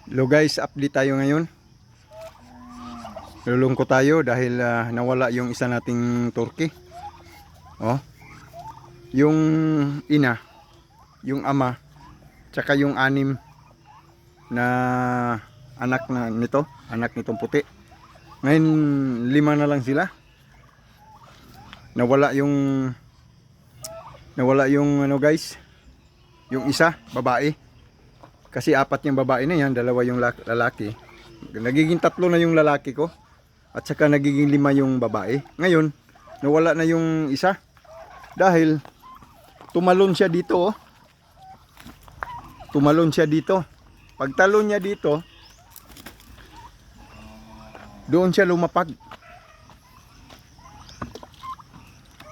Hello guys, update tayo ngayon. Nalulungkot tayo dahil nawala yung isa nating turkey. Oh. Yung ina, yung ama, tsaka yung anim na anak na nito, anak nitong puti. Ngayon 5 na lang sila. Nawala yung ano guys, yung isa, babae. Kasi 4 yung babae na yan, 2 yung lalaki. Nagiging 3 na yung lalaki ko. At saka nagiging 5 yung babae. Ngayon, nawala na yung isa. Dahil tumalon siya dito. Oh. Tumalon siya dito. Pagtalon niya dito, doon siya lumapag.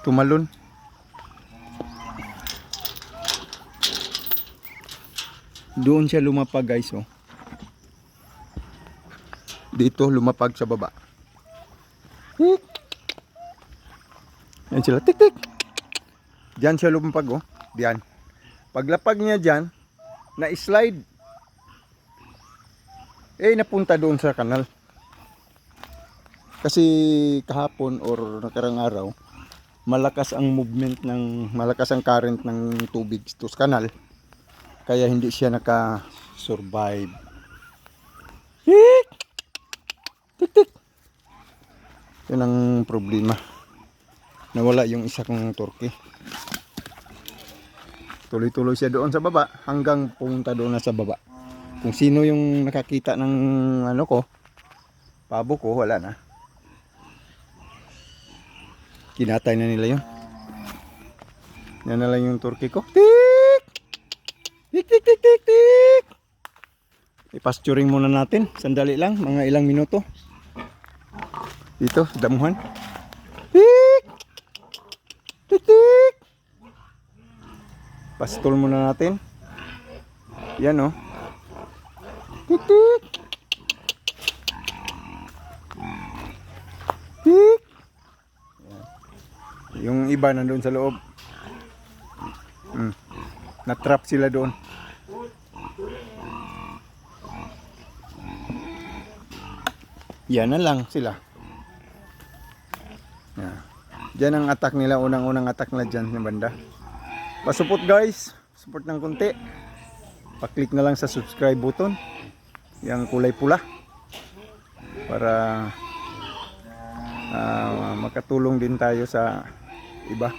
Tumalon. Doon siya lumapag guys, oh. Dito lumapag sa baba. Tik. Yan sila, tik tik. Diyan siya lumapag, oh. Diyan. Paglapag niya diyan, na-slide. Napunta doon sa kanal. Kasi kahapon or nakarang araw, malakas ang current ng tubig sa kanal. Kaya hindi siya naka-survive. Tik! Tik tik! Yun ang problema. Nawala yung isa kong turkey. Tuloy-tuloy siya doon sa baba hanggang pumunta doon na sa baba. Kung sino yung nakakita ng ano ko, pabo ko, wala na. Kinatay na nila yun. Yan na lang yung turkey ko. Tik! Tik tik tik tik tik. I-pasturing muna natin. Sandali lang, mga ilang minuto. Dito, sa damuhan. Tik! Tik tik. Pastul muna natin. Yan, oh. Tik tik. Tik. Yung iba nandoon sa loob. Na-trap sila doon. Yan na lang sila. Yan. Diyan ang attack nila. Unang-unang attack na dyan sa banda. Pasupot guys. Support ng konti. Pa-click na lang sa subscribe button. Yang kulay pula. Para makatulong din tayo sa iba.